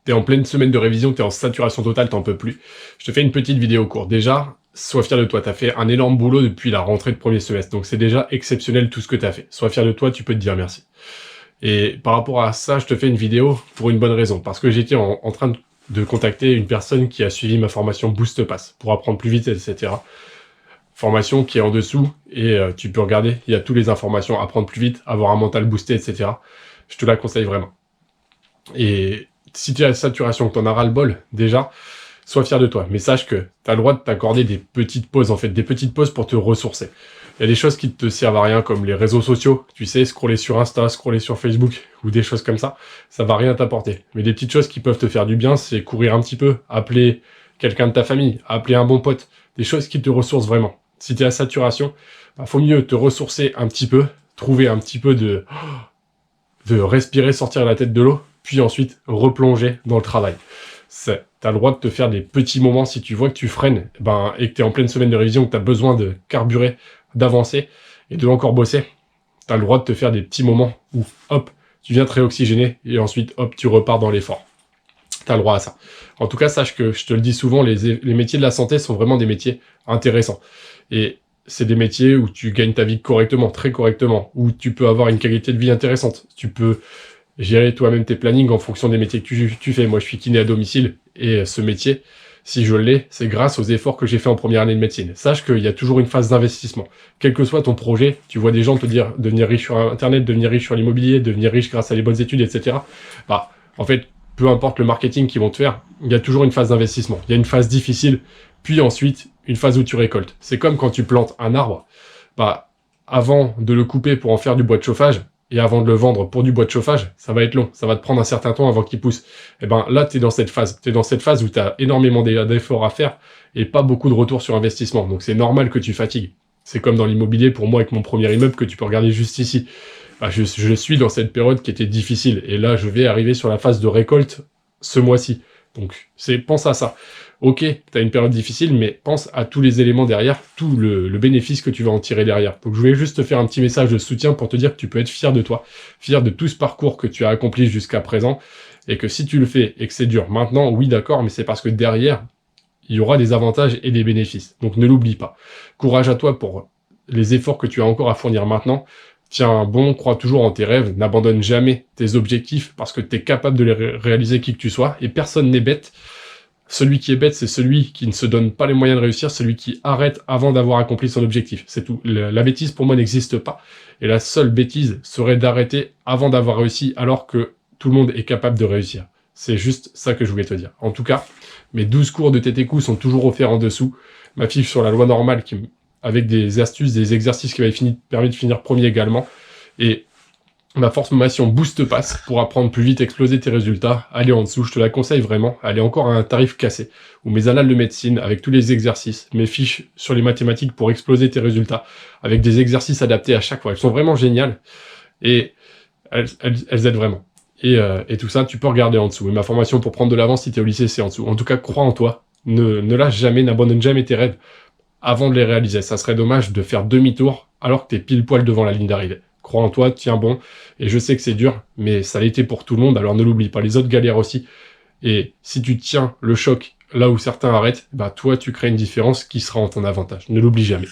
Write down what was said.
T'es en pleine semaine de révision, t'es en saturation totale, t'en peux plus. Je te fais une petite vidéo courte. Déjà, sois fier de toi, t'as fait un énorme boulot depuis la rentrée de premier semestre, donc c'est déjà exceptionnel tout ce que t'as fait. Sois fier de toi, tu peux te dire merci. Et par rapport à ça, je te fais une vidéo pour une bonne raison, parce que j'étais en train de contacter une personne qui a suivi ma formation Boost Pass, pour apprendre plus vite, etc. Formation qui est en dessous, et tu peux regarder, il y a toutes les informations, apprendre plus vite, avoir un mental boosté, etc. Je te la conseille vraiment. Et si tu as la saturation, que tu en as ras-le-bol, déjà, sois fier de toi. Mais sache que tu as le droit de t'accorder des petites pauses, en fait, des petites pauses pour te ressourcer. Il y a des choses qui te servent à rien, comme les réseaux sociaux, tu sais, scroller sur Insta, scroller sur Facebook, ou des choses comme ça va rien t'apporter. Mais des petites choses qui peuvent te faire du bien, c'est courir un petit peu, appeler quelqu'un de ta famille, appeler un bon pote, des choses qui te ressourcent vraiment. Si tu es à saturation, faut mieux te ressourcer un petit peu, trouver un petit peu de respirer, sortir la tête de l'eau, puis ensuite replonger dans le travail. T'as le droit de te faire des petits moments si tu vois que tu freines, et que t'es en pleine semaine de révision, que t'as besoin de carburer, d'avancer et de encore bosser. T'as le droit de te faire des petits moments où, hop, tu viens te réoxygéner et ensuite, hop, tu repars dans l'effort. T'as le droit à ça. En tout cas, sache que, je te le dis souvent, les métiers de la santé sont vraiment des métiers intéressants. Et c'est des métiers où tu gagnes ta vie correctement, très correctement, où tu peux avoir une qualité de vie intéressante. Tu peux gérer toi-même tes plannings en fonction des métiers que tu fais. Moi, je suis kiné à domicile, et ce métier, si je l'ai, c'est grâce aux efforts que j'ai fait en première année de médecine. Sache qu'il y a toujours une phase d'investissement. Quel que soit ton projet, tu vois des gens te dire devenir riche sur Internet, devenir riche sur l'immobilier, devenir riche grâce à les bonnes études, etc. En fait, peu importe le marketing qu'ils vont te faire, il y a toujours une phase d'investissement. Il y a une phase difficile, puis ensuite, une phase où tu récoltes. C'est comme quand tu plantes un arbre. Avant de le couper pour en faire du bois de chauffage, et avant de le vendre pour du bois de chauffage, ça va être long. Ça va te prendre un certain temps avant qu'il pousse. Et là, tu es dans cette phase. Tu es dans cette phase où tu as énormément d'efforts à faire et pas beaucoup de retour sur investissement. Donc c'est normal que tu fatigues. C'est comme dans l'immobilier, pour moi, avec mon premier immeuble que tu peux regarder juste ici. Je suis dans cette période qui était difficile. Et là, je vais arriver sur la phase de récolte ce mois-ci. Donc, pense à ça. Ok, tu as une période difficile, mais pense à tous les éléments derrière, tout le bénéfice que tu vas en tirer derrière. Donc je voulais juste te faire un petit message de soutien pour te dire que tu peux être fier de toi, fier de tout ce parcours que tu as accompli jusqu'à présent, et que si tu le fais et que c'est dur maintenant, oui d'accord, mais c'est parce que derrière, il y aura des avantages et des bénéfices. Donc ne l'oublie pas. Courage à toi pour les efforts que tu as encore à fournir maintenant. Tiens bon, crois toujours en tes rêves, n'abandonne jamais tes objectifs parce que tu es capable de les réaliser qui que tu sois, et personne n'est bête. Celui qui est bête, c'est celui qui ne se donne pas les moyens de réussir, celui qui arrête avant d'avoir accompli son objectif. C'est tout. La bêtise, pour moi, n'existe pas. Et la seule bêtise serait d'arrêter avant d'avoir réussi, alors que tout le monde est capable de réussir. C'est juste ça que je voulais te dire. En tout cas, mes 12 cours de TTQ sont toujours offerts en dessous. Ma fiche sur la loi normale, avec des astuces, des exercices qui m'avaient permis de finir premier également. Et ma formation Boost Pass pour apprendre plus vite, exploser tes résultats. Allez en dessous, je te la conseille vraiment. Elle est encore à un tarif cassé. Ou mes annales de médecine avec tous les exercices, mes fiches sur les mathématiques pour exploser tes résultats, avec des exercices adaptés à chaque fois. Elles sont vraiment géniales et elles aident vraiment. Et tout ça, tu peux regarder en dessous. Et ma formation pour prendre de l'avance si tu es au lycée, c'est en dessous. En tout cas, crois en toi. Ne lâche jamais, n'abandonne jamais tes rêves avant de les réaliser. Ça serait dommage de faire demi-tour alors que tu es pile poil devant la ligne d'arrivée. Crois en toi, tiens bon, et je sais que c'est dur, mais ça l'était pour tout le monde, alors ne l'oublie pas, les autres galèrent aussi. Et si tu tiens le choc là où certains arrêtent, toi tu crées une différence qui sera en ton avantage, ne l'oublie jamais.